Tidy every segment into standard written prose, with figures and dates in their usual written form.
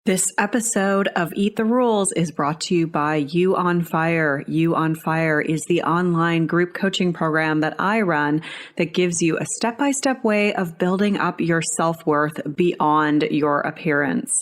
This episode of Eat the Rules is brought to you by You on Fire. You on Fire is the online group coaching program that I run that gives you a step-by-step way of building up your self-worth beyond your appearance.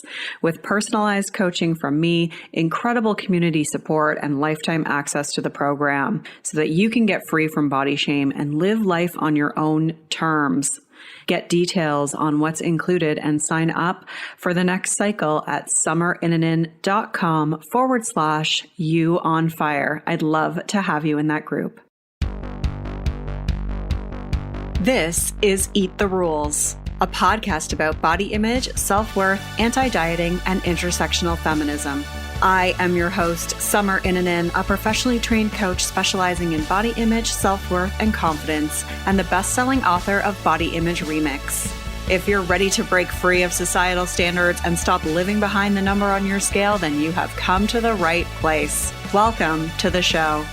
With personalized coaching from me, incredible community support, and lifetime access to the program so that you can get free from body shame and live life on your own terms. Get details on what's included and sign up for the next cycle at summerinnanen.com/you on fire. I'd love to have you in that group. This is Eat the Rules, a podcast about body image, self-worth, anti-dieting, and intersectional feminism. I am your host, Summer Innanen, a professionally trained coach specializing in body image, self-worth, and confidence, and the best-selling author of Body Image Remix. If you're ready to break free of societal standards and stop living behind the number on your scale, then you have come to the right place. Welcome to the show.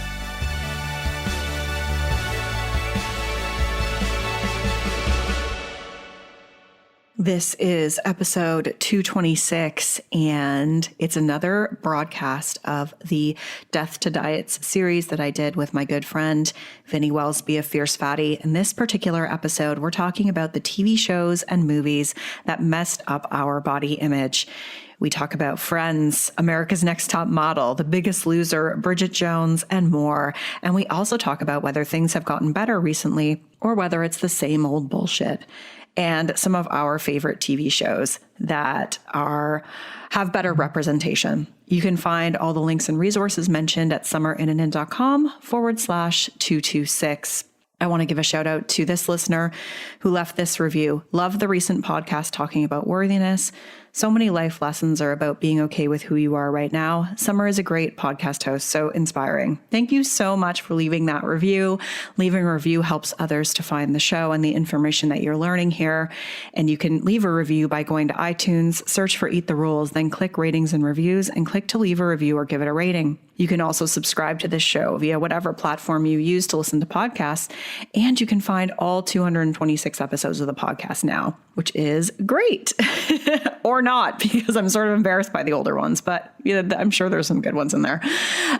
This is episode 226, and it's another broadcast of the Death to Diets series that I did with my good friend, Vinny Welsby of Fierce Fatty. In this particular episode, we're talking about the TV shows and movies that messed up our body image. We talk about Friends, America's Next Top Model, The Biggest Loser, Bridget Jones, and more. And we also talk about whether things have gotten better recently or whether it's the same old bullshit. And some of our favorite TV shows that have better representation. You can find all the links and resources mentioned at summerinnanen.com/226. I want to give a shout out to this listener who left this review. Love the recent podcast talking about worthiness. So many life lessons are about being okay with who you are right now. Summer is a great podcast host, so inspiring. Thank you so much for leaving that review. Leaving a review helps others to find the show and the information that you're learning here. And you can leave a review by going to iTunes, search for Eat the Rules, then click ratings and reviews and click to leave a review or give it a rating. You can also subscribe to this show via whatever platform you use to listen to podcasts. And you can find all 226 episodes of the podcast now, which is great. Or not, because I'm sort of embarrassed by the older ones, but I'm sure there's some good ones in there.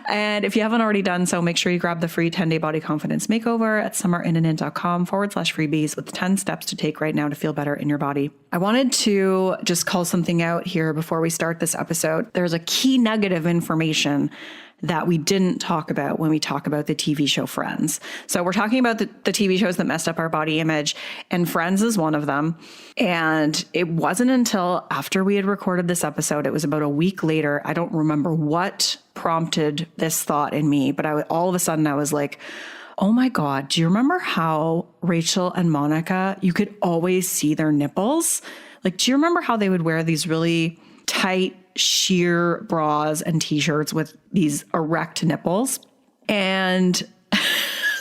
And if you haven't already done so, make sure you grab the free 10-day body confidence makeover at summerinnanen.com/freebies with 10 steps to take right now to feel better in your body. I wanted to just call something out here before we start this episode. There's a key nugget of information that we didn't talk about when we talk about the TV show Friends. So we're talking about the TV shows that messed up our body image, and Friends is one of them. And it wasn't until after we had recorded this episode, it was about a week later, I don't remember what prompted this thought in me, but all of a sudden I was like, oh my God, do you remember how Rachel and Monica, you could always see their nipples? Like, do you remember how they would wear these really tight, sheer bras and t-shirts with these erect nipples? And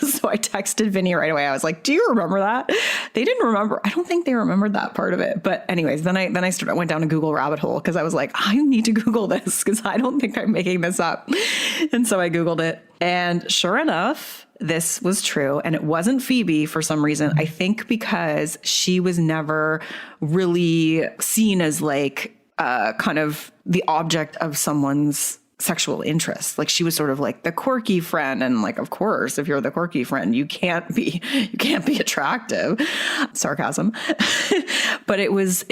so I texted Vinny right away. I was like, do you remember that? They didn't remember. I don't think they remembered that part of it. But anyways, then I went down a Google rabbit hole because I was like, I need to Google this because I don't think I'm making this up. And so I Googled it. And sure enough, this was true. And it wasn't Phoebe for some reason. I think because she was never really seen as like kind of the object of someone's sexual interest. Like she was sort of like the quirky friend. And like, of course, if you're the quirky friend, you can't be attractive. Sarcasm. But it was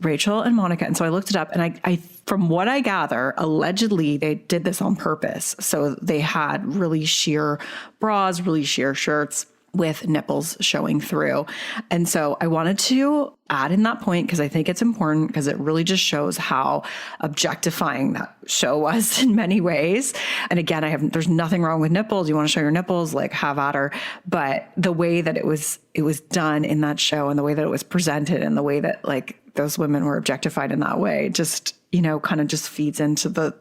Rachel and Monica. And so I looked it up, and I from what I gather, allegedly they did this on purpose. So they had really sheer bras, really sheer shirts with nipples showing through. And so I wanted to add in that point because I think it's important because it really just shows how objectifying that show was in many ways. And again, there's nothing wrong with nipples. You want to show your nipples, like have at her. But the way that it was done in that show and the way that it was presented and the way that like those women were objectified in that way, just, kind of just feeds into there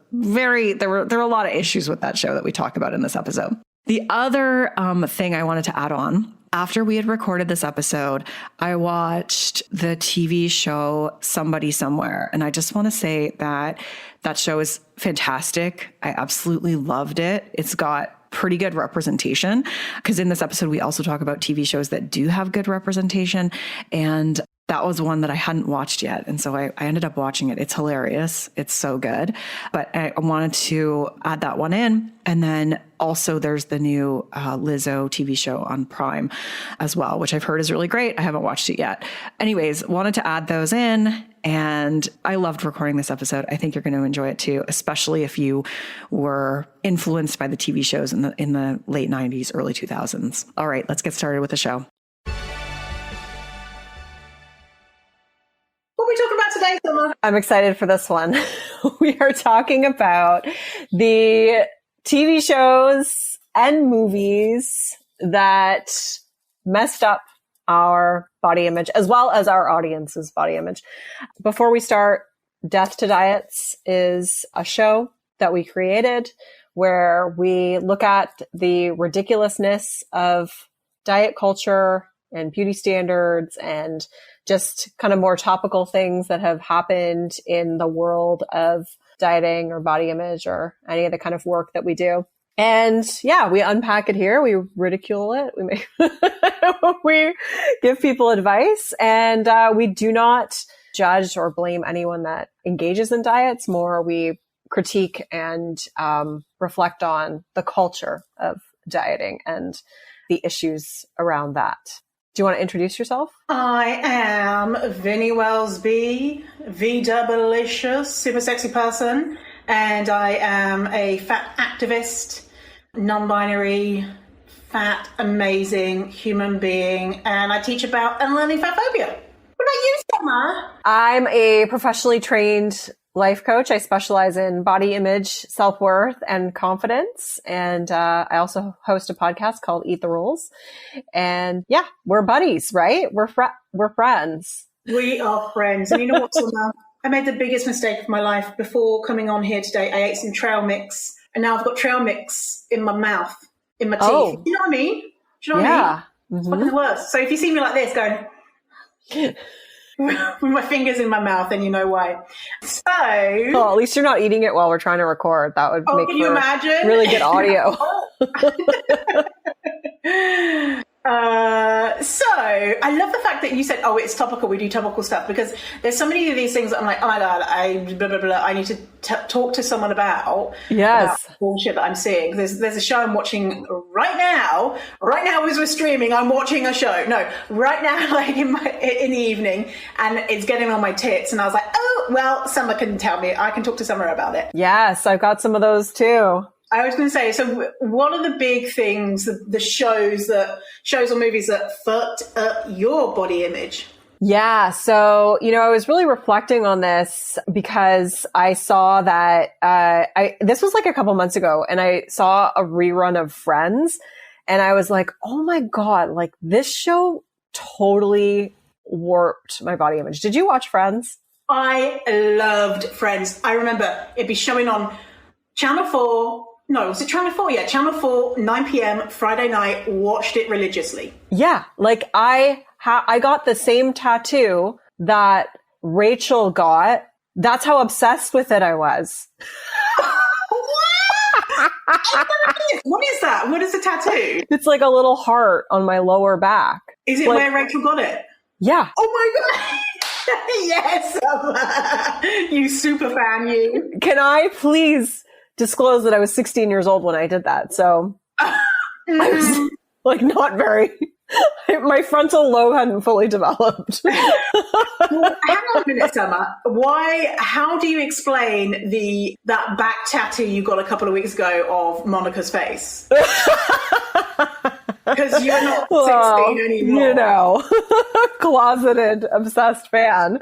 were a lot of issues with that show that we talk about in this episode. The other thing I wanted to add on, after we had recorded this episode, I watched the TV show Somebody Somewhere. And I just want to say that show is fantastic. I absolutely loved it. It's got pretty good representation because in this episode, we also talk about TV shows that do have good representation. And that was one that I hadn't watched yet. And so I ended up watching it. It's hilarious. It's so good. But I wanted to add that one in. And then also there's the new Lizzo TV show on Prime as well, which I've heard is really great. I haven't watched it yet. Anyways, wanted to add those in. And I loved recording this episode. I think you're going to enjoy it too, especially if you were influenced by the TV shows in the late 90s, early 2000s. All right, let's get started with the show. What are we talking about today, Summer? I'm excited for this one. We are talking about the TV shows and movies that messed up our body image as well as our audience's body image. Before we start, Death to Diets is a show that we created where we look at the ridiculousness of diet culture and beauty standards and just kind of more topical things that have happened in the world of dieting or body image or any of the kind of work that we do. And yeah, we unpack it here. We ridicule it. We give people advice, and we do not judge or blame anyone that engages in diets. More, we critique and reflect on the culture of dieting and the issues around that. Do you want to introduce yourself? I am Vinny Welsby, V-double-licious, super sexy person, and I am a fat activist, non-binary, fat, amazing human being, and I teach about unlearning fat phobia. What about you, Summer? I'm a professionally trained life coach. I specialize in body image, self-worth, and confidence. And I also host a podcast called Eat the Rules. And yeah, we're buddies, right? We're friends. We are friends. And you know what, Summer? I made the biggest mistake of my life. Before coming on here today, I ate some trail mix. And now I've got trail mix in my mouth, in my teeth. Oh. You know what I mean? Do you know what I mean? It's fucking the worst. So if you see me like this going... with my fingers in my mouth, then you know why. So, well, at least you're not eating it while we're trying to record. That would make can you imagine? Really good audio. So I love the fact that you said, "Oh, it's topical. We do topical stuff," because there's so many of these things that I'm like, "Oh my god, blah blah blah. I need to talk to someone about." Yes, about bullshit that I'm seeing. There's a show I'm watching right now. Right now, as we're streaming, I'm watching a show. No, right now, like in the evening, and it's getting on my tits. And I was like, "Oh, well, Summer can tell me. I can talk to Summer about it." Yes, I've got some of those too. I was going to say, so what are the big things, the shows or movies that fucked up your body image? Yeah. So, I was really reflecting on this because I saw that, this was like a couple months ago, and I saw a rerun of Friends, and I was like, oh my God, like this show totally warped my body image. Did you watch Friends? I loved Friends. I remember it'd be showing on Channel 4. No, was it Channel 4? Yeah, Channel 4, 9 p.m. Friday night, watched it religiously. Yeah, like I got the same tattoo that Rachel got. That's how obsessed with it I was. What is that? What is the tattoo? It's like a little heart on my lower back. Is it like, where Rachel got it? Yeah. Oh my God. Yes. You super fan, you. Can I please disclose that I was 16 years old when I did that? So I was like not very, my frontal lobe hadn't fully developed. Well, hang on a minute, Summer. How do you explain that back tattoo you got a couple of weeks ago of Monica's face? Because you're not 16 anymore. Closeted, obsessed fan.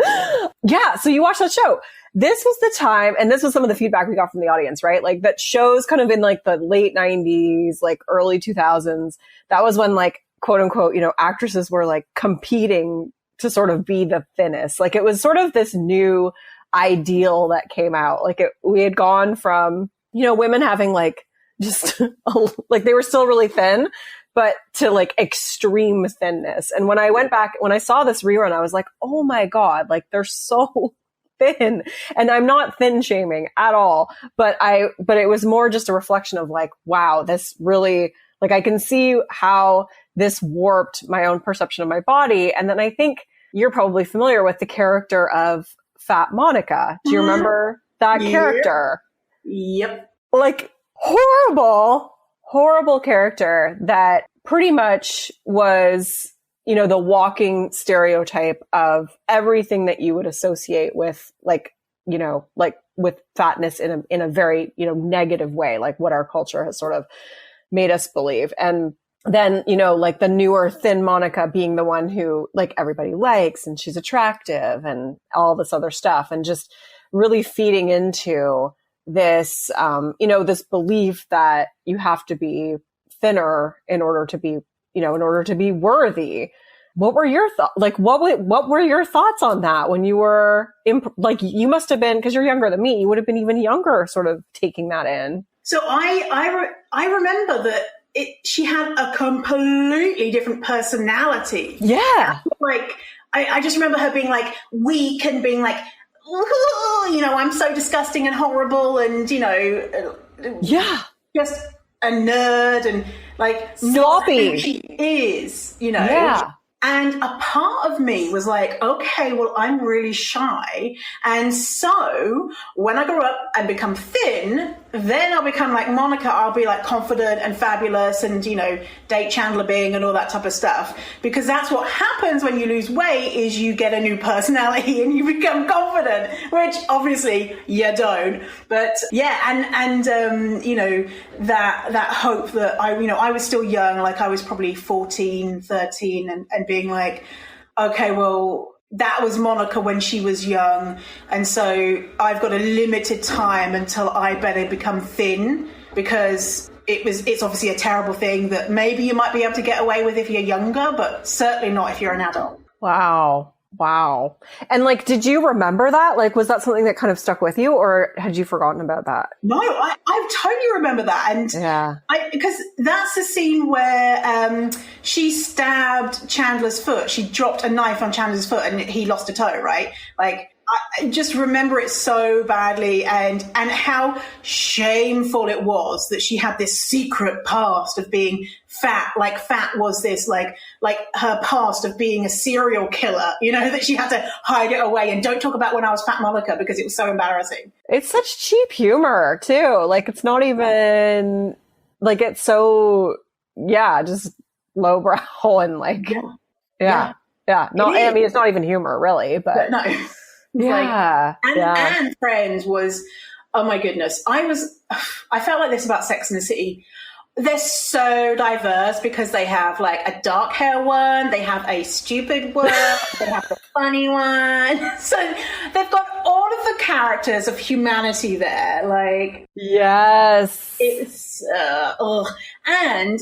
Yeah, so you watched that show. This was the time, and this was some of the feedback we got from the audience, right? Like that shows kind of in like the late 90s, like early 2000s. That was when like, quote unquote, actresses were like competing to sort of be the thinnest. Like it was sort of this new ideal that came out. Like we had gone from, women having like just like they were still really thin, but to like extreme thinness. And when I saw this rerun, I was like, oh my God, like they're so thin. And I'm not thin shaming at all, but it was more just a reflection of like, wow, this really, like I can see how this warped my own perception of my body. And then I think you're probably familiar with the character of Fat Monica. Do you remember that character? Yep. Like, horrible character that pretty much was, you know, the walking stereotype of everything that you would associate with, like, you know, like with fatness in a very, you know, negative way, like what our culture has sort of made us believe. And then, you know, like the newer thin Monica being the one who like everybody likes and she's attractive and all this other stuff, and just really feeding into this, you know, this belief that you have to be thinner in order to be, you know, in order to be worthy. What were your thoughts? Like, what were your thoughts on that when you were like, you must have been, because you're younger than me, you would have been even younger, sort of taking that in. So I remember that she had a completely different personality. Yeah. Like, I just remember her being like weak and being like, you know, I'm so disgusting and horrible, and, you know, yeah, just a nerd and like sloppy. She is, you know. Yeah. And a part of me was like, okay, well, I'm really shy. And so when I grow up and become thin, then I'll become like Monica. I'll be like confident and fabulous and, you know, date Chandler Bing and all that type of stuff. Because that's what happens when you lose weight, is you get a new personality and you become confident, which obviously you don't. But yeah, and you know, that hope that I was still young, like I was probably 14, 13 and being like, okay, well, that was Monica when she was young, and so I've got a limited time until I better become thin, because it's obviously a terrible thing that maybe you might be able to get away with if you're younger, but certainly not if you're an adult. Wow. And like, did you remember that? Like, was that something that kind of stuck with you, or had you forgotten about that? No, I totally remember that. And yeah, because that's the scene where she stabbed Chandler's foot. She dropped a knife on Chandler's foot and he lost a toe, right? Like, I just remember it so badly, and how shameful it was that she had this secret past of being fat. Like, fat was this like her past of being a serial killer, you know, that she had to hide it away. And don't talk about when I was Fat Monica, because it was so embarrassing. It's such cheap humor too. Like, it's not even like, it's so, yeah, just lowbrow and like, yeah. No, I mean, it's not even humor really, but no. Yeah. Like, and Friends was, oh my goodness. I felt like this about Sex and the City. They're so diverse because they have like a dark hair one, they have a stupid one, they have the funny one. So they've got all of the characters of humanity there. Like, yes. It's, and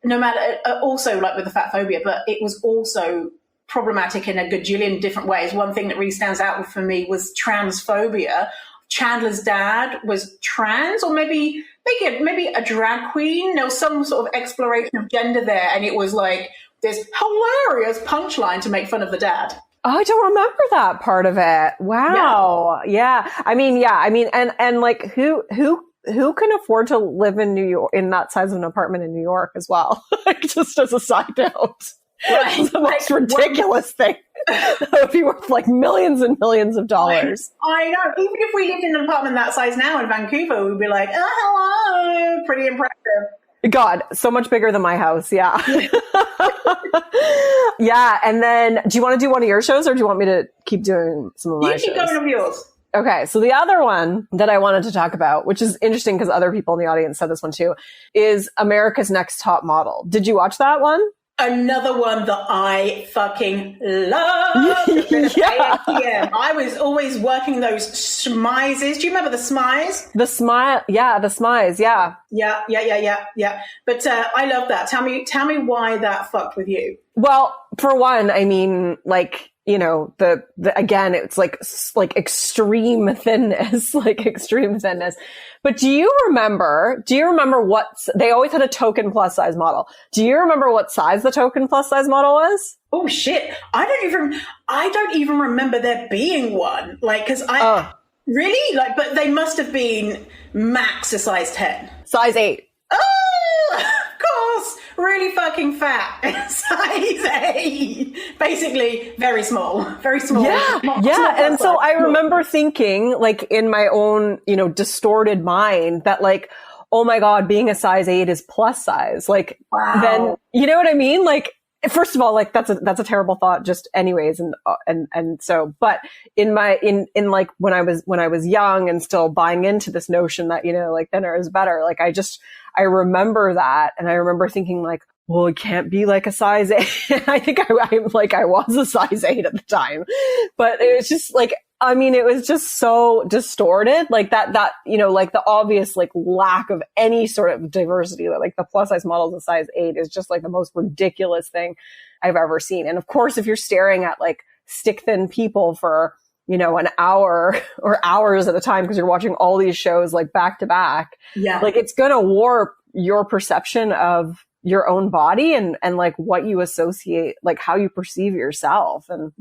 no matter, also like with the fat phobia, but it was also problematic in a gajillion different ways. One thing that really stands out for me was transphobia. Chandler's dad was trans, or maybe a drag queen. There was some sort of exploration of gender there, and it was like this hilarious punchline to make fun of the dad. Oh, I don't remember that part of it. Wow. Yeah. I mean, and like who can afford to live in New York in that size of an apartment in New York as well? Like, just as a side note. Right. It's the most ridiculous thing. That would be worth like millions and millions of dollars. I know. Even if we lived in an apartment that size now in Vancouver, we'd be like, oh, hello. Pretty impressive. God, so much bigger than my house. Yeah. Yeah. And then, do you want to do one of your shows, or do you want me to keep doing some of my shows? You keep going of yours. Okay, so the other one that I wanted to talk about, which is interesting because other people in the audience said this one too, is America's Next Top Model. Did you watch that one? Another one that I fucking love. Yeah. I was always working those smizes. Do you remember the smize? The smize, yeah. Yeah. But I love that. Tell me why that fucked with you. Well, for one, I mean, like, you know, the again, it's like extreme thinness, But do you remember what they always had a token plus size model? Do you remember what size the token plus size model was? Oh shit. I don't even remember there being one. Like, cause really? Like, but they must have been max a size 10. Size 8. Oh, of course. really fucking fat, size 8. Basically, very small. Yeah. And so I remember thinking, like, in my own, distorted mind that, like, oh my God, being a size 8 is plus size. Like, wow. Then, you know what I mean? Like, first of all, like, that's a terrible thought just anyways. And so, but in like, when I was young and still buying into this notion that, like, thinner is better, like, I remember that. And I remember thinking, like, well, it can't be like a size 8. I think I was a size 8 at the time, but it was just like, I mean, it was just so distorted, like that, like the obvious, like, lack of any sort of diversity, like the plus size models of size 8 is just like the most ridiculous thing I've ever seen. And of course, if you're staring at like stick thin people for, an hour or hours at a time, because you're watching all these shows like back to back, like it's going to warp your perception of your own body and like what you associate, like how you perceive yourself. And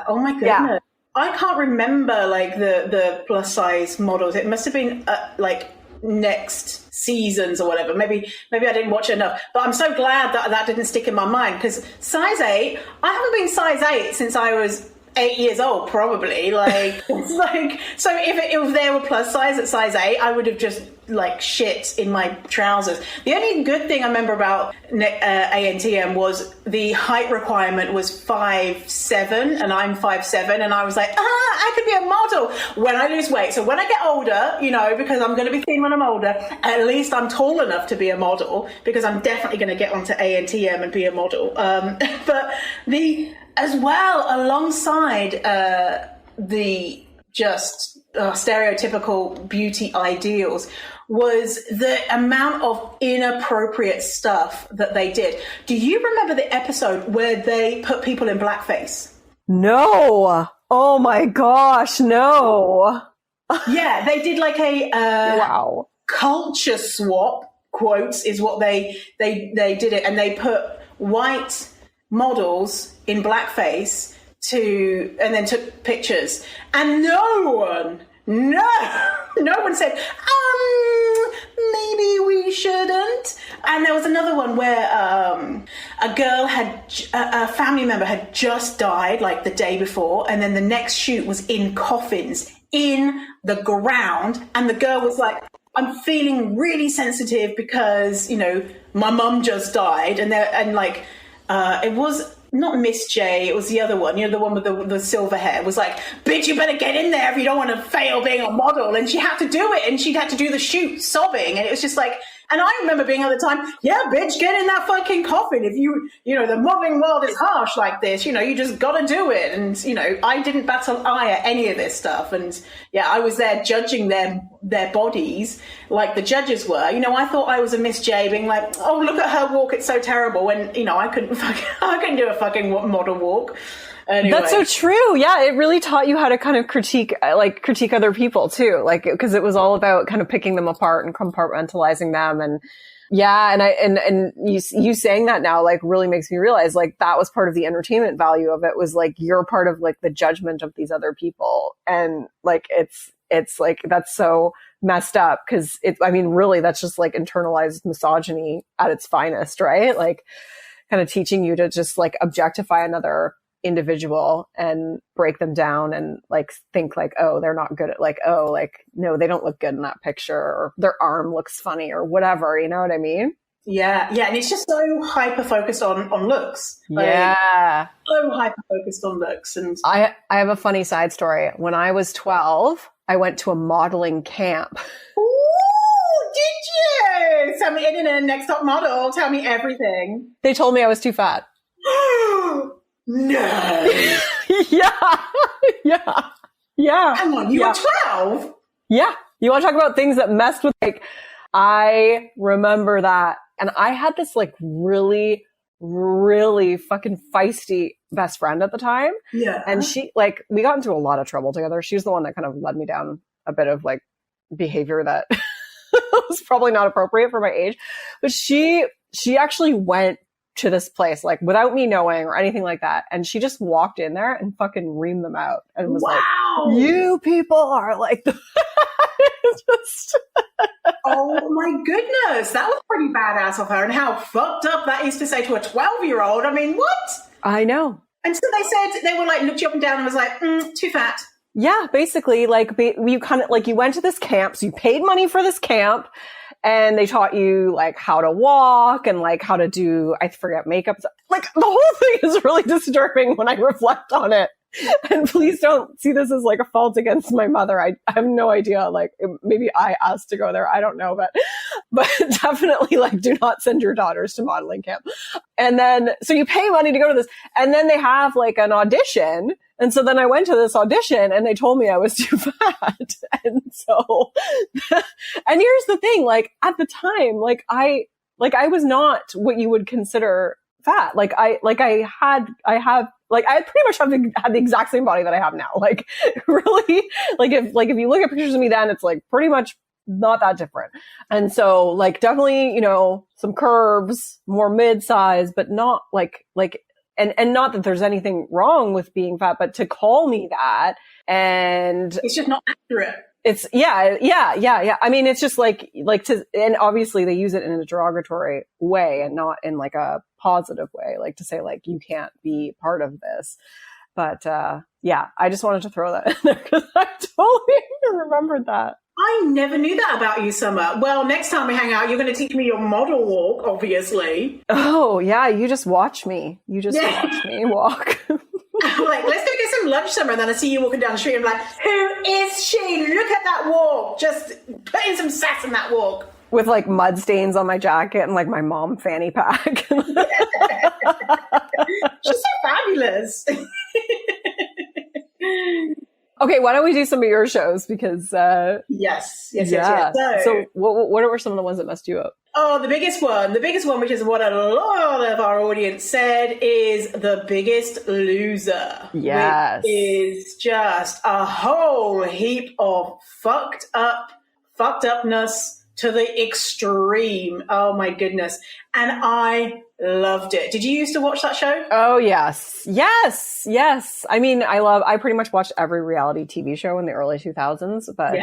oh my goodness. Yeah. I can't remember like the plus size models. It must have been like next seasons or whatever. Maybe I didn't watch it enough, but I'm so glad that didn't stick in my mind, because size 8, I haven't been size 8 since I was 8 years old, probably. Like, it's like, so if there were plus size at size 8, I would have just like shit in my trousers. The only good thing I remember about ANTM was the height requirement was 5'7", and I'm 5'7", and I was like, I could be a model when I lose weight. So when I get older, because I'm going to be thin when I'm older, at least I'm tall enough to be a model, because I'm definitely going to get onto ANTM and be a model. But as well, alongside the just stereotypical beauty ideals, was the amount of inappropriate stuff that they did. Do you remember the episode where they put people in blackface? No. Oh my gosh, no. Yeah, they did like a wow. Culture swap, quotes, is what they did it, and they put white models in blackface and then took pictures, and no one said, maybe we shouldn't. And there was another one where a family member had just died like the day before, and then the next shoot was in coffins in the ground, and the girl was like, I'm feeling really sensitive because my mum just died, and it was not Miss J, it was the other one, the one with the silver hair, was like, bitch, you better get in there if you don't want to fail being a model. And she had to do it, and she'd had to do the shoot sobbing, and it was just like, and I remember being at the time, yeah, bitch, get in that fucking coffin. If the modeling world is harsh like this, you just gotta do it. And, I didn't bat an eye at any of this stuff. And yeah, I was there judging their bodies like the judges were. I thought I was a Miss J, being like, oh, look at her walk, it's so terrible. When, I couldn't do a fucking model walk. Anyway. That's so true. Yeah, it really taught you how to kind of critique other people too, like, because it was all about kind of picking them apart and compartmentalizing them. And yeah, and you saying that now, like, really makes me realize, like, that was part of the entertainment value of it, was like, you're part of like the judgment of these other people, and like it's like, that's so messed up, because really that's just like internalized misogyny at its finest, right? Like, kind of teaching you to just like objectify another individual and break them down and like think like, oh, they're not good at, like, oh, like, no, they don't look good in that picture, or their arm looks funny or whatever, you know what I mean? Yeah, and it's just so hyper focused on looks. Yeah, so hyper focused on looks. And I have a funny side story. When I was 12, I went to a modeling camp. Ooh, did you? Tell me, Next Top Model, tell me everything. They told me I was too fat. No. Yeah. Hang on, you were 12? Yeah. You want to talk about things that messed with, like, I remember that. And I had this like really, really fucking feisty best friend at the time. Yeah. And she, like, we got into a lot of trouble together. She's the one that kind of led me down a bit of like behavior that was probably not appropriate for my age. But she actually went to this place, like, without me knowing or anything like that. And she just walked in there and fucking reamed them out and was like, you people are like, oh my goodness. That was pretty badass ass off her, and how fucked up that is to say to a 12-year-old. I mean, what? I know. And so they said, they were like, looked you up and down and was like, too fat. Yeah, basically, like, you kind of, like, you went to this camp, so you paid money for this camp, and they taught you, like, how to walk and, like, how to do, I forget, makeup. Like, the whole thing is really disturbing when I reflect on it. And please don't see this as, like, a fault against my mother. I have no idea. Like, maybe I asked to go there. I don't know. But definitely, like, do not send your daughters to modeling camp. And then, so you pay money to go to this. And then they have, like, an audition. And so then I went to this audition and they told me I was too fat. And so, and here's the thing, like, at the time, I was not what you would consider fat. I pretty much had the exact same body that I have now. Like, really, if you look at pictures of me then, it's like pretty much not that different. And so, like, definitely, you know, some curves, more mid-size, but not and not that there's anything wrong with being fat, but to call me that, and it's just not accurate. It's yeah. I mean, it's just like and obviously they use it in a derogatory way and not in like a positive way, like to say like, you can't be part of this. But, yeah, I just wanted to throw that in there because I totally remembered that. I never knew that about you, Summer. Well, next time we hang out, you're going to teach me your model walk, obviously. Oh, yeah. You just watch me. Watch me walk. I'm like, let's go get some lunch, Summer. And then I see you walking down the street. I'm like, who is she? Look at that walk. Just put in some sass in that walk. With like mud stains on my jacket and like my mom fanny pack. She's so fabulous. Okay, why don't we do some of your shows? Because yes. So what were some of the ones that messed you up? Oh, the biggest one, which is what a lot of our audience said, is The Biggest Loser. Yes. Which is just a whole heap of fucked upness to the extreme. Oh my goodness. And I loved it. Did you used to watch that show? Oh, yes. I mean, I pretty much watched every reality TV show in the early 2000s, but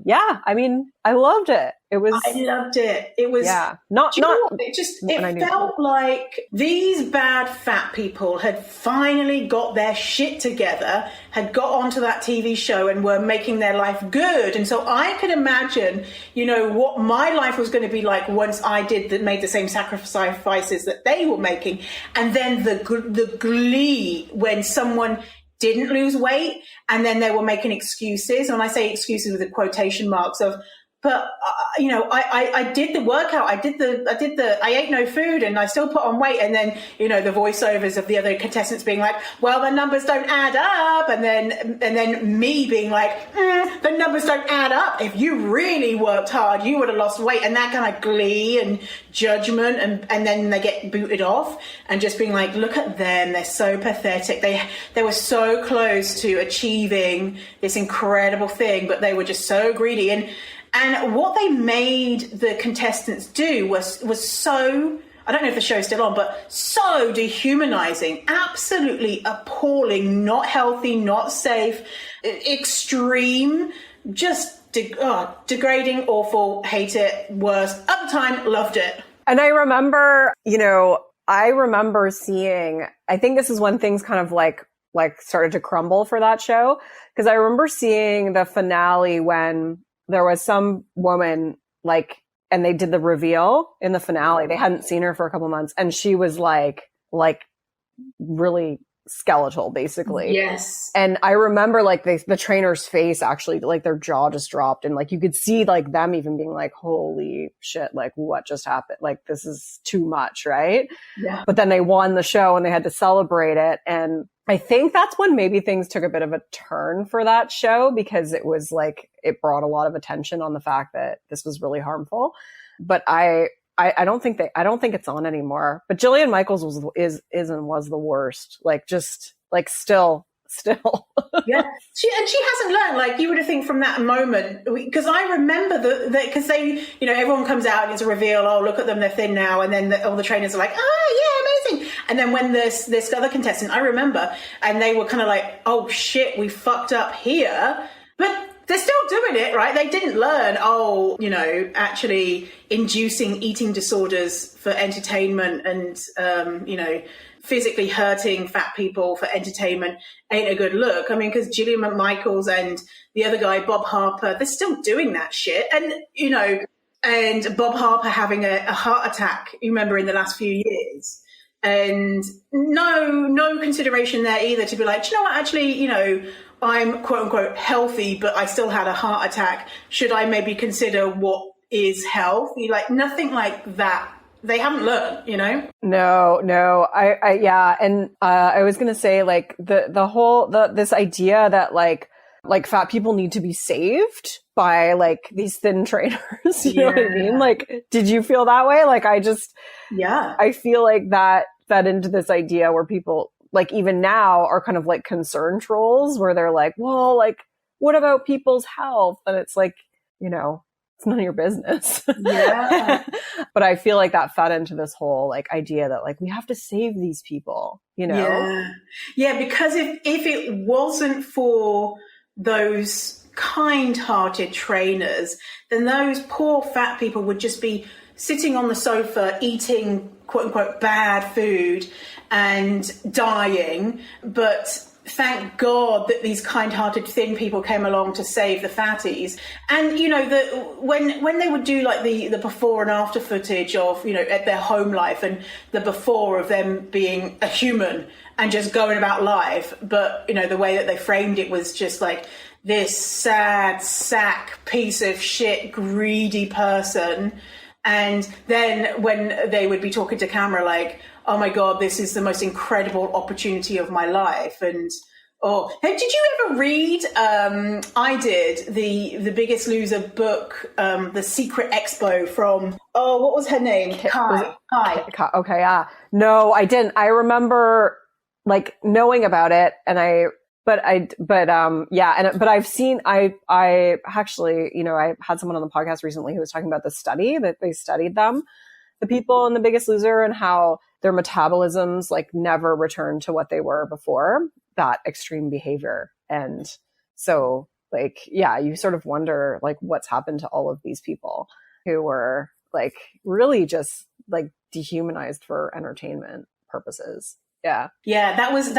yeah, I mean, I loved it. I loved it. It was, it felt like these bad fat people had finally got their shit together, had got onto that TV show and were making their life good. And so I could imagine, you know, what my life was going to be like once I made the same sacrifices that they were making. And then the glee when someone didn't lose weight and then they were making excuses. And I say excuses with the quotation marks of, but you know, I did the workout. I ate no food and I still put on weight. And then, you know, the voiceovers of the other contestants being like, well, the numbers don't add up. And then me being like, the numbers don't add up. If you really worked hard, you would have lost weight. And that kind of glee and judgment. And then they get booted off and just being like, look at them. They're so pathetic. They were so close to achieving this incredible thing, but they were just so greedy. And what they made the contestants do was so, I don't know if the show's still on, but so dehumanizing, absolutely appalling, not healthy, not safe, extreme, just degrading, awful, hate it, worst. At the time, loved it. And I remember seeing, I think this is when things kind of like started to crumble for that show. Because I remember seeing the finale when there was some woman, like, and they did the reveal in the finale. They hadn't seen her for a couple months. And she was like really skeletal, basically. Yes. And I remember like the trainer's face actually, like their jaw just dropped. And like, you could see like them even being like, holy shit, like what just happened? Like, this is too much, right? Yeah. But then they won the show and they had to celebrate it. And I think that's when maybe things took a bit of a turn for that show, because it was like, it brought a lot of attention on the fact that this was really harmful. But I don't think it's on anymore. But Jillian Michaels was the worst. Like, just like still. Yeah. She hasn't learned, like you would have think from that moment, because I remember because they, you know, everyone comes out and it's a reveal, oh, look at them, they're thin now. And then all the trainers are like, oh yeah, amazing. And then when this other contestant, I remember, and they were kind of like, oh shit, we fucked up here. But They're still doing it, right? They didn't learn, actually inducing eating disorders for entertainment and, physically hurting fat people for entertainment ain't a good look. I mean, because Gillian McMichaels and the other guy, Bob Harper, they're still doing that shit. And, and Bob Harper having a heart attack, you remember, in the last few years. And no consideration there either to be like, do you know what, actually, I'm quote unquote healthy, but I still had a heart attack. Should I maybe consider what is healthy? Like, nothing like that. They haven't learned, No, I was going to say, like, this idea that like fat people need to be saved by like these thin trainers. You know what I mean? Like, did you feel that way? Like, I feel like that fed into this idea where people, like, even now are kind of like concern trolls, where they're like, well, like, what about people's health? And it's like, it's none of your business. Yeah. But I feel like that fed into this whole like idea that like we have to save these people, Yeah, because if it wasn't for those kind-hearted trainers, then those poor fat people would just be sitting on the sofa eating quote unquote bad food and dying. But thank God that these kind-hearted thin people came along to save the fatties. And when they would do like the before and after footage of at their home life, and the before of them being a human and just going about life, but the way that they framed it was just like this sad sack piece of shit greedy person. And then when they would be talking to camera, like, oh my God, this is the most incredible opportunity of my life. And, did you ever read, I did, the Biggest Loser book, The Secret Expo from, what was her name? Kai. Okay, yeah. No, I didn't. I remember like knowing about it, and I've seen, I actually, I had someone on the podcast recently who was talking about the study that they studied them, the people in The Biggest Loser, and how their metabolisms like never returned to what they were before that extreme behavior. And so like, yeah, you sort of wonder like what's happened to all of these people who were like really just like dehumanized for entertainment purposes. Yeah. Yeah, that was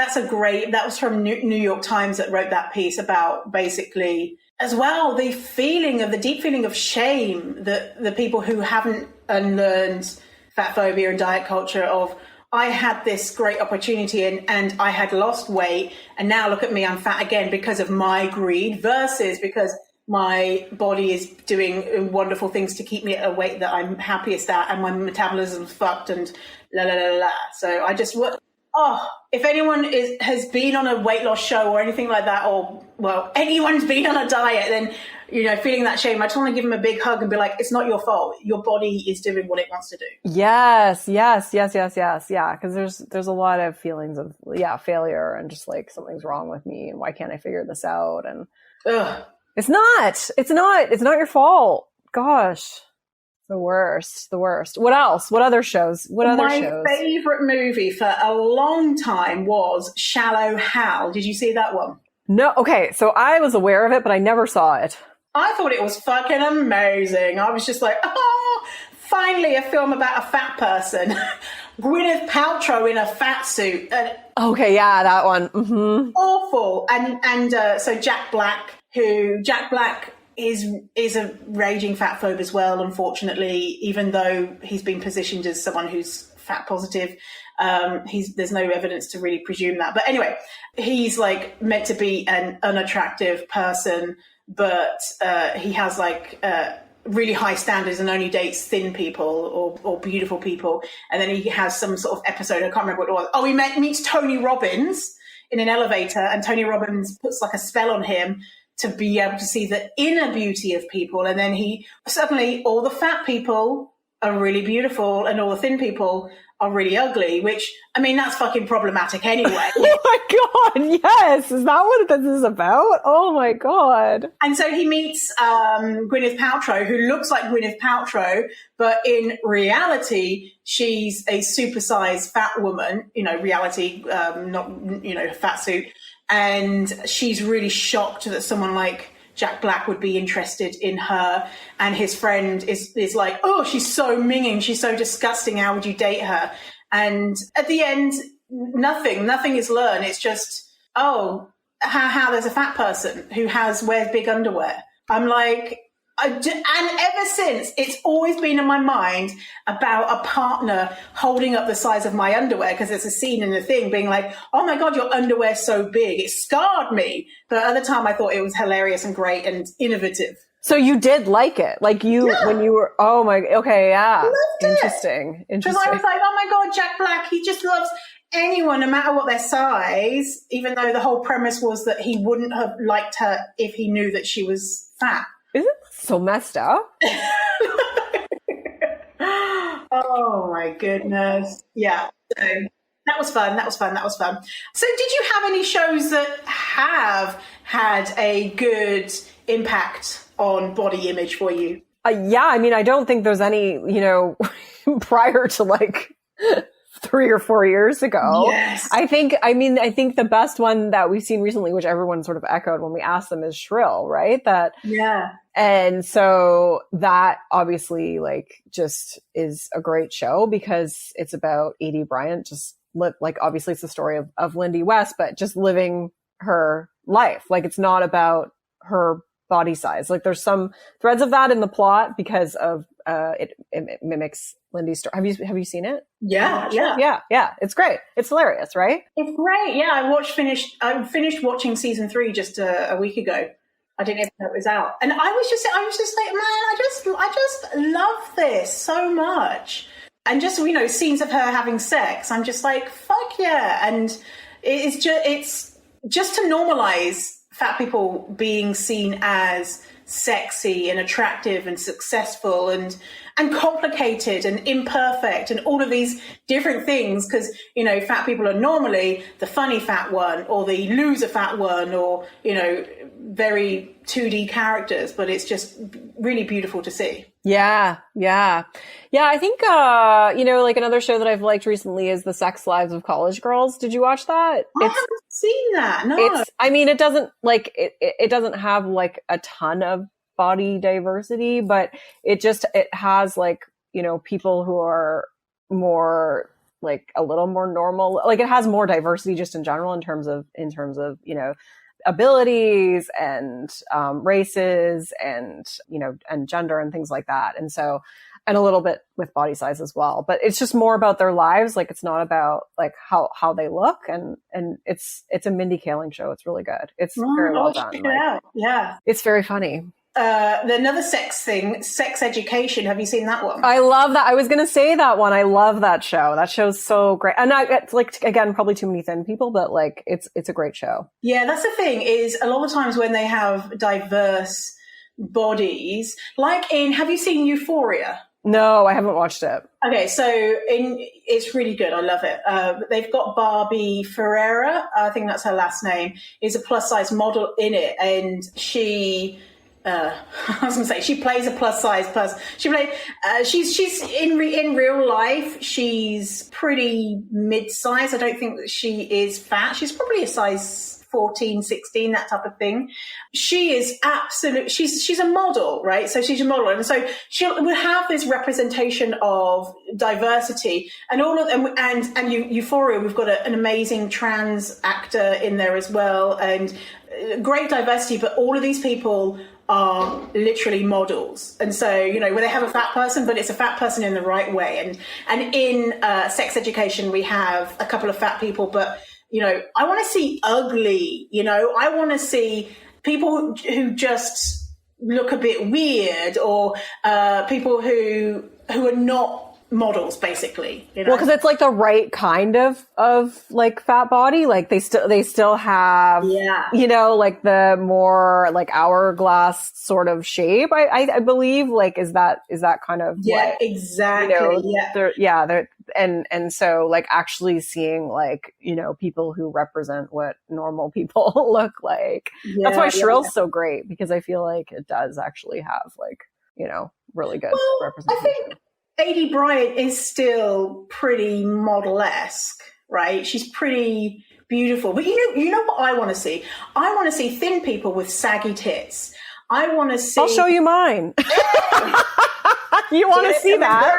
from New York Times that wrote that piece about basically as well the deep feeling of shame that the people who haven't unlearned fat phobia and diet culture of, I had this great opportunity and I had lost weight, and now look at me, I'm fat again because of my greed, versus because my body is doing wonderful things to keep me at a weight that I'm happiest at, and my metabolism's fucked and la la la la. So I just if anyone has been on a weight loss show or anything like that, or, well, anyone's been on a diet, then, feeling that shame, I just want to give them a big hug and be like, it's not your fault. Your body is doing what it wants to do. Yes. Yeah. Because there's a lot of feelings of, failure and just like something's wrong with me and why can't I figure this out? And it's not your fault. Gosh. The worst. What else? What other shows? My favorite movie for a long time was Shallow Hal. Did you see that one? No. Okay. So I was aware of it, but I never saw it. I thought it was fucking amazing. I was just like, finally a film about a fat person. Gwyneth Paltrow in a fat suit. Okay. Yeah. That one. Mm-hmm. Awful. And so Jack Black is a raging fat phobe as well, unfortunately, even though he's been positioned as someone who's fat positive. There's no evidence to really presume that. But anyway, he's like meant to be an unattractive person, but he has like really high standards and only dates thin people or beautiful people. And then he has some sort of episode, I can't remember what it was. He meets Tony Robbins in an elevator, and Tony Robbins puts like a spell on him to be able to see the inner beauty of people. And then suddenly all the fat people are really beautiful and all the thin people are really ugly, which, I mean, that's fucking problematic anyway. Oh my God, yes. Is that what this is about? Oh my God. And so he meets Gwyneth Paltrow, who looks like Gwyneth Paltrow, but in reality, she's a supersized fat woman, reality, not, fat suit. And she's really shocked that someone like Jack Black would be interested in her, and his friend is like, oh, she's so minging, she's so disgusting, how would you date her? And at the end, nothing is learned. It's just, oh, how there's a fat person who wears big underwear. I'm like, and ever since, it's always been in my mind about a partner holding up the size of my underwear, because there's a scene in the thing being like, oh my God, your underwear's so big. It scarred me. But at the time, I thought it was hilarious and great and innovative. So you did like it, like when you were, oh my, okay, yeah. Loved it. Interesting. Because I was like, oh my God, Jack Black, he just loves anyone, no matter what their size, even though the whole premise was that he wouldn't have liked her if he knew that she was fat. Isn't it so messed up? Oh my goodness. Yeah. So that was fun. So did you have any shows that have had a good impact on body image for you? Yeah, I mean, I don't think there's any, prior to like 3 or 4 years ago. Yes. I think the best one that we've seen recently, which everyone sort of echoed when we asked them, is Shrill, right? Yeah. And so that obviously just is a great show because it's about Edie Bryant, obviously it's the story of Lindy West, but just living her life. Like, it's not about her body size. Like, there's some threads of that in the plot because of it mimics Lindy's story. Have you seen it? Yeah. It's great. It's hilarious, right? It's great. Yeah, I finished watching season 3 just a week ago. I didn't even know it was out, and I was just like, man, I just love this so much, and just scenes of her having sex. I'm just like, fuck yeah, and it's just to normalize fat people being seen as sexy and attractive and successful and complicated and imperfect and all of these different things, because fat people are normally the funny fat one or the loser fat one, or very 2D characters, but it's just really beautiful to see. Yeah. I think another show that I've liked recently is The Sex Lives of College Girls. Did you watch that? I haven't seen that. No. It doesn't it doesn't have like a ton of body diversity, but it has people who are more like a little more normal. Like, it has more diversity just in general in terms of abilities and races and and gender and things like that, and a little bit with body size as well. But it's just more about their lives. Like, it's not about like how they look, and it's a Mindy Kaling show. It's really good. It's very well done. Yeah, it's very funny. Another sex thing, Sex Education. Have you seen that one? I love that. I was going to say that one. I love that show. That show's so great. And it's again, probably too many thin people, but it's a great show. Yeah, that's the thing, is a lot of times when they have diverse bodies, have you seen Euphoria? No, I haven't watched it. Okay, so it's really good. I love it. They've got Barbie Ferreira, I think that's her last name, is a plus size model in it, and she I was going to say, she plays a plus size person. She's in real life, she's pretty mid-size. I don't think that she is fat. She's probably a size 14, 16, that type of thing. She is she's a model, right? So she's a model. And so we'll have this representation of diversity and all of them. And Euphoria, we've got an amazing trans actor in there as well, and great diversity, but all of these people are literally models. And so, where they have a fat person, but it's a fat person in the right way. And in Sex Education, we have a couple of fat people, but, I want to see ugly, I want to see people who just look a bit weird, or people who are not models, basically. Well, because it's like the right kind of like fat body. Like they still have, like the more like hourglass sort of shape. I believe, like, is that kind of exactly. And so like actually seeing like people who represent what normal people look like. That's why Shrill's so great, because I feel like it does actually have like really good representation. I think Edie Bryant is still pretty model-esque, right? She's pretty beautiful. But you know what I want to see? I want to see thin people with saggy tits. I want to see. I'll show you mine. You want to see that?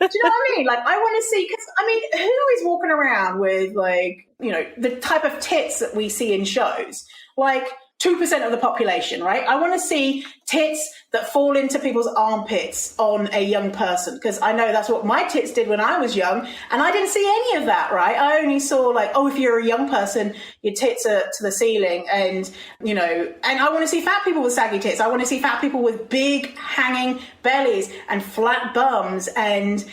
Do you know what I mean? Like, I want to see, because, I mean, who is walking around with, like, you know, the type of tits that we see in shows? Like, 2% of the population, right? I want to see tits that fall into people's armpits on a young person, because I know that's what my tits did when I was young, and I didn't see any of that, right? I only saw, like, oh, if you're a young person, your tits are to the ceiling, and, you know, and I want to see fat people with saggy tits. I want to see fat people with big hanging bellies and flat bums, and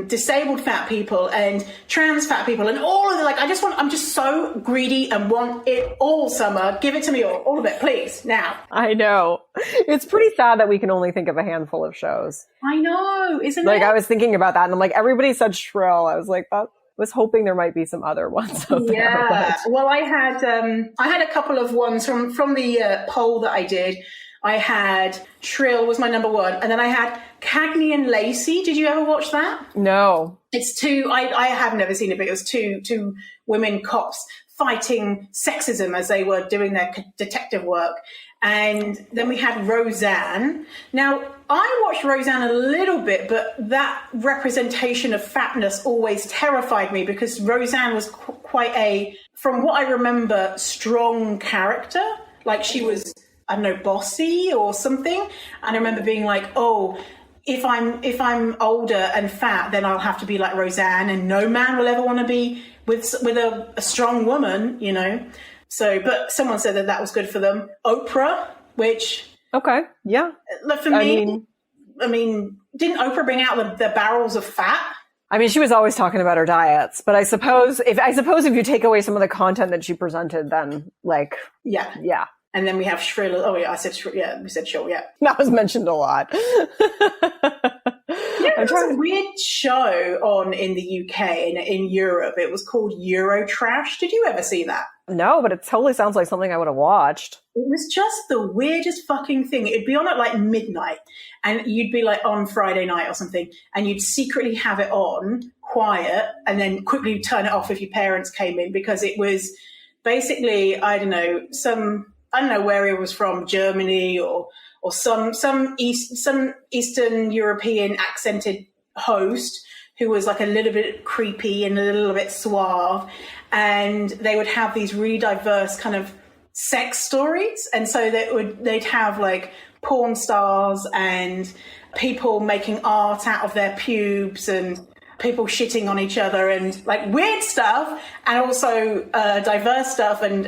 disabled fat people and trans fat people, and all of the, like, I'm just so greedy and want it all, Summer. Give it to me all of it, please, now. I know. It's pretty sad that we can only think of a handful of shows. I know, isn't it? Like, I was thinking about that, and I'm like, everybody said Shrill. I was like, I was hoping there might be some other ones out there. Yeah. Well, I had a couple of ones from the poll that I did. I had Shrill was my number one, and then I had Cagney and Lacey. Did you ever watch that? No. It's two. I have never seen it, but it was two women cops fighting sexism as they were doing their detective work. And then we had Roseanne. Now, I watched Roseanne a little bit, but that representation of fatness always terrified me, because Roseanne was quite a, from what I remember, strong character. Like, she was, I don't know, bossy or something. And I remember being like, oh, if I'm older and fat, then I'll have to be like Roseanne, and no man will ever want to be with a strong woman, you know. So, but someone said that was good for them. Oprah, which... Okay, yeah. For me, I mean, didn't Oprah bring out the barrels of fat? I mean, she was always talking about her diets, but I suppose if you take away some of the content that she presented, then, like... Yeah. And then we have Shrill. Oh, yeah, I said Shrill. Yeah, we said Shrill, yeah. That was mentioned a lot. Yeah, there was a weird show on in the UK and in Europe. It was called Eurotrash. Did you ever see that? No, but it totally sounds like something I would have watched. It was just the weirdest fucking thing. It'd be on at like midnight, and you'd be like on Friday night or something, and you'd secretly have it on quiet and then quickly turn it off if your parents came in, because it was basically, I don't know where it was from, Germany or some Eastern European accented host who was like a little bit creepy and a little bit suave, and they would have these really diverse kind of sex stories. And so they'd have like porn stars and people making art out of their pubes and people shitting on each other and like weird stuff, and also diverse stuff and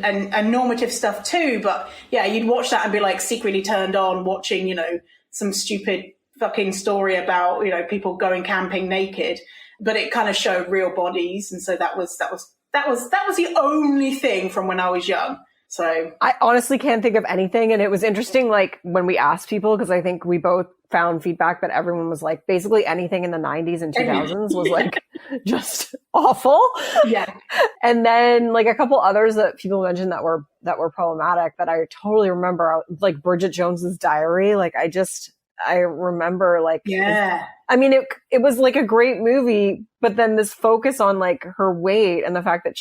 normative stuff too. But yeah, you'd watch that and be like secretly turned on watching, you know, some stupid fucking story about, you know, people going camping naked, but it kind of showed real bodies. And so that was the only thing from when I was young. So I honestly can't think of anything. And it was interesting, like when we asked people, because I think we both found feedback that everyone was like, basically anything in the 90s and 2000s was like just awful. Yeah. And then like a couple others that people mentioned that were problematic that I totally remember, like Bridget Jones's Diary. Like I remember like, yeah. I mean, it was like a great movie, but then this focus on like her weight and the fact that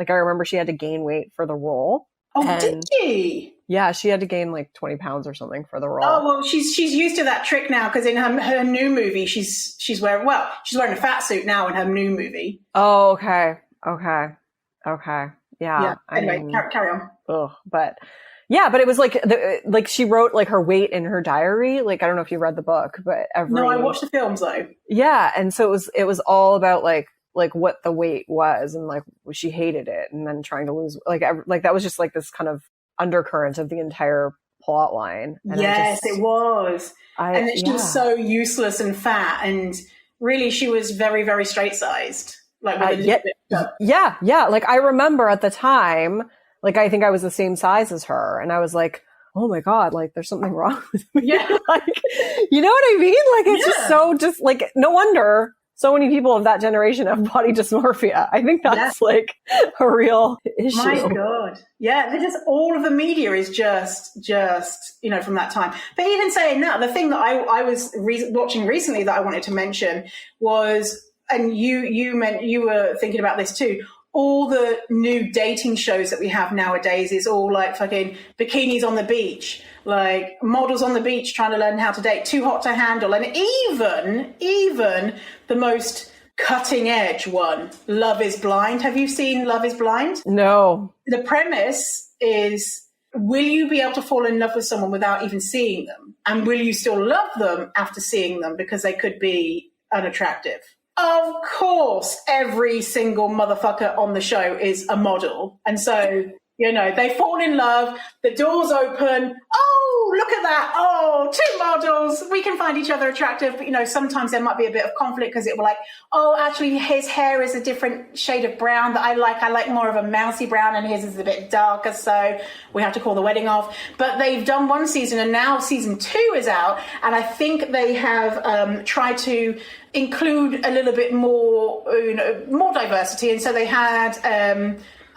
I remember she had to gain weight for the role. Oh, did she? Yeah, she had to gain like 20 pounds or something for the role. Oh, well, she's used to that trick now, because in her new movie, she's wearing a fat suit now in her new movie. Oh, okay. Yeah. Anyway, carry on. Ugh, but it was like she wrote like her weight in her diary. Like, I don't know if you read the book, but No, I watched the films though. Yeah, and so it was all about like what the weight was, and like she hated it, and then trying to lose like that was just like this kind of undercurrent of the entire plot line. And yes, it was. And that she was so useless and fat, and really she was very, very straight sized. Like yeah. Like I remember at the time, like I think I was the same size as her, and I was like, oh my God, like there's something wrong with me. Yeah. Like, you know what I mean? Like it's just like, no wonder so many people of that generation have body dysmorphia. I think that's like a real issue. My God. Yeah. All of the media is just, you know, from that time. But even saying that, the thing that I was watching recently that I wanted to mention was, and you were thinking about this too, all the new dating shows that we have nowadays is all like fucking bikinis on the beach, like models on the beach trying to learn how to date, too hot to handle. And even the most cutting edge one, Love is Blind. Have you seen Love is Blind? No. The premise is, will you be able to fall in love with someone without even seeing them? And will you still love them after seeing them because they could be unattractive? Of course, every single motherfucker on the show is a model. And so, you know, they fall in love, the doors open. Oh, look at that. Oh, two models. We can find each other attractive. But, you know, sometimes there might be a bit of conflict because it will like, oh, actually his hair is a different shade of brown that I like. I like more of a mousy brown and his is a bit darker. So we have to call the wedding off. But they've done one season and now season 2 is out. And I think they have tried to include a little bit more, you know, more diversity. And so they had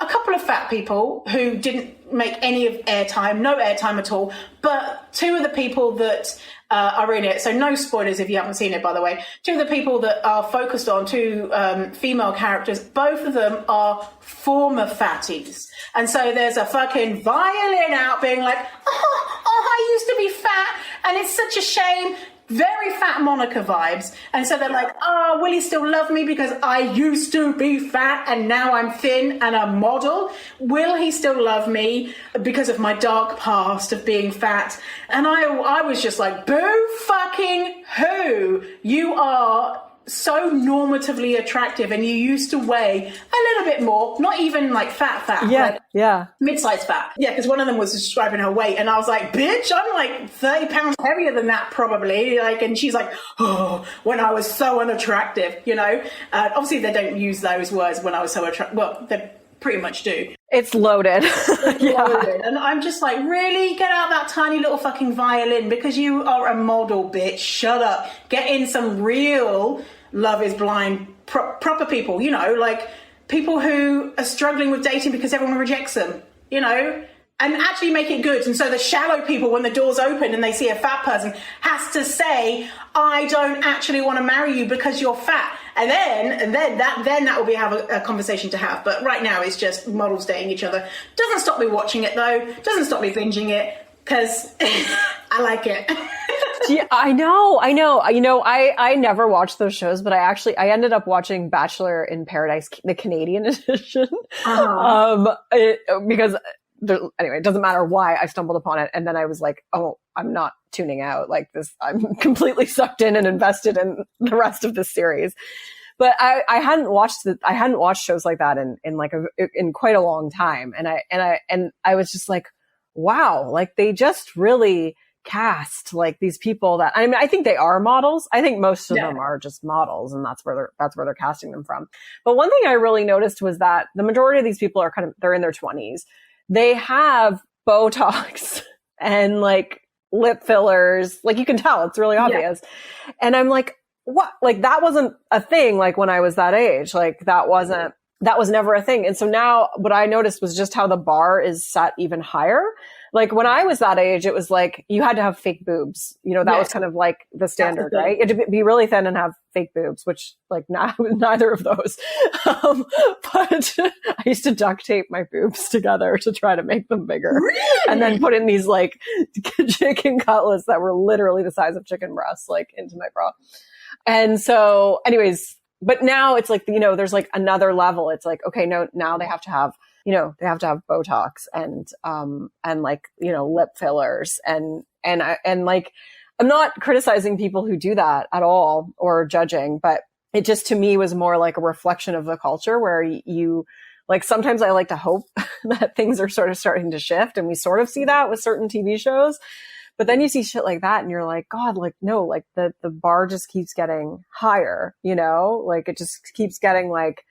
a couple of fat people who didn't make any of airtime, no airtime at all, but two of the people that are in it, so no spoilers if you haven't seen it, by the way, two of the people that are focused on, two female characters, both of them are former fatties. And so there's a fucking violin out being like, oh, I used to be fat, and it's such a shame. Very fat Monica vibes. And so they're like, oh, will he still love me because I used to be fat and now I'm thin and a model? Will he still love me because of my dark past of being fat? And I was just like, boo fucking who? You are so normatively attractive and you used to weigh a little bit more, not even like fat, like mid-sized fat. Yeah, because one of them was describing her weight and I was like, bitch, I'm like 30 pounds heavier than that probably. Like, and she's like, oh, when I was so unattractive, you know. Obviously they don't use those words, when I was so attractive. Well, they pretty much do. It's loaded. Loaded. And I'm just like, really? Get out that tiny little fucking violin because you are a model, bitch. Shut up. Get in some real Love is Blind proper people, you know, like people who are struggling with dating because everyone rejects them, you know, and actually make it good. And so the shallow people, when the doors open and they see a fat person, has to say, I don't actually want to marry you because you're fat. And then that will be a conversation to have. But right now it's just models dating each other. Doesn't stop me watching it though. Doesn't stop me binging it because I like it. Yeah, I know. You know, I never watched those shows, but I ended up watching Bachelor in Paradise, the Canadian edition, because anyway, it doesn't matter why I stumbled upon it. And then I was like, oh, I'm not tuning out like this. I'm completely sucked in and invested in the rest of this series. But I hadn't watched shows like that in quite a long time. And I was just like, wow, like they just really cast like these people that, I mean, I think they are models. I think most of them are just models, and that's where they're casting them from. But one thing I really noticed was that the majority of these people are they're in their 20s. They have Botox and like lip fillers. Like you can tell, it's really obvious. Yeah. And I'm like, what? Like that wasn't a thing. Like when I was that age, like that was never a thing. And so now what I noticed was just how the bar is set even higher. Like when I was that age, it was like you had to have fake boobs. You know, that was kind of like the standard, right? You had to be really thin and have fake boobs, which like neither of those. But I used to duct tape my boobs together to try to make them bigger. Really? And then put in these like chicken cutlets that were literally the size of chicken breasts, like into my bra. And so anyways, but now it's like, you know, there's like another level. It's like, okay, no, now they have to have, you know, they have to have Botox and like, you know, lip fillers and like, I'm not criticizing people who do that at all or judging, but it just to me was more like a reflection of the culture where you like, sometimes I like to hope that things are sort of starting to shift, and we sort of see that with certain TV shows, but then you see shit like that and you're like, God, like, no, like the bar just keeps getting higher, you know, like it just keeps getting like,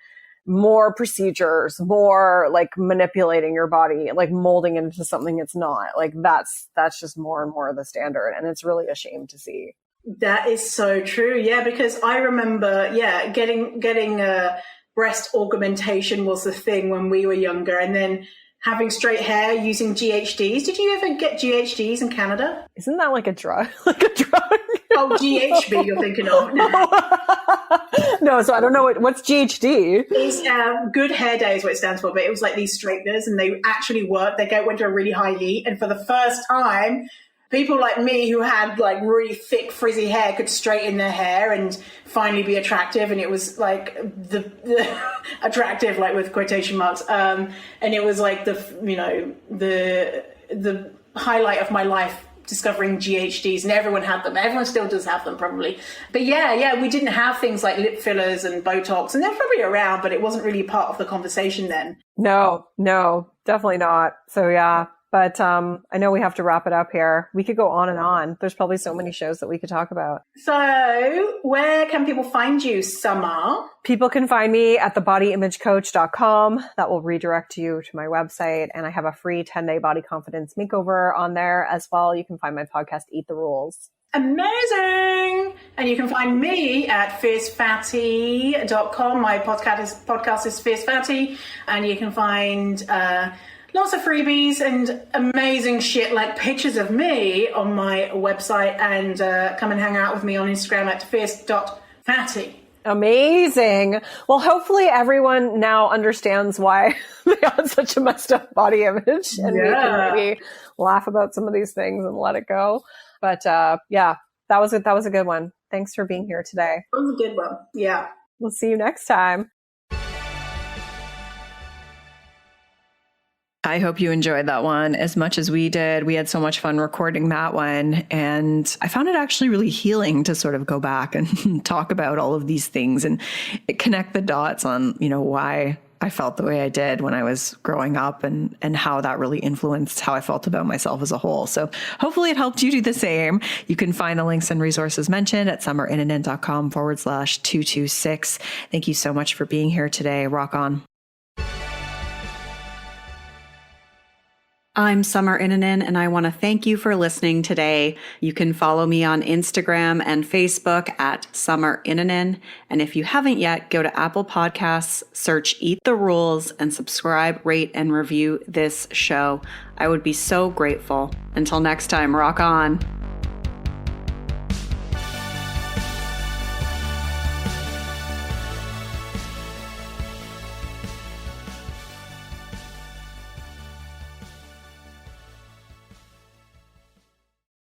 more procedures, more like manipulating your body, like molding into something it's not. Like that's just more and more of the standard. And it's really a shame to see. That is so true. Yeah, because I remember, getting breast augmentation was the thing when we were younger. And then having straight hair using GHDs. Did you ever get GHDs in Canada? Isn't that like a drug? Like a drug? Oh, GHB you're thinking of. No, so I don't know what's GHD. It's good hair day is what it stands for, but it was like these straighteners, and they actually worked. They went to a really high heat, and for the first time, people like me who had like really thick frizzy hair could straighten their hair and finally be attractive. And it was like the attractive, like with quotation marks. And it was like the highlight of my life, discovering GHDs, and everyone had them. Everyone still does have them probably. But yeah, we didn't have things like lip fillers and Botox, and they're probably around, but it wasn't really part of the conversation then. No, definitely not. So yeah. But I know we have to wrap it up here. We could go on and on. There's probably so many shows that we could talk about. So where can people find you, Summer? People can find me at thebodyimagecoach.com. That will redirect you to my website. And I have a free 10-day body confidence makeover on there as well. You can find my podcast, Eat the Rules. Amazing. And you can find me at fiercefatty.com. My podcast is Fierce Fatty. And you can find lots of freebies and amazing shit like pictures of me on my website, and come and hang out with me on Instagram at fierce.fatty. Amazing. Well, hopefully everyone now understands why they have such a messed up body image, and we can maybe laugh about some of these things and let it go. But yeah, that was a good one. Thanks for being here today. That was a good one. Yeah. We'll see you next time. I hope you enjoyed that one as much as we did. We had so much fun recording that one. And I found it actually really healing to sort of go back and talk about all of these things and connect the dots on, why I felt the way I did when I was growing up, and how that really influenced how I felt about myself as a whole. So hopefully it helped you do the same. You can find the links and resources mentioned at summerinnanen.com/226. Thank you so much for being here today. Rock on. I'm Summer Innanen, and I want to thank you for listening today. You can follow me on Instagram and Facebook at Summer Innanen. And if you haven't yet, go to Apple Podcasts, search Eat the Rules, and subscribe, rate, and review this show. I would be so grateful. Until next time, rock on.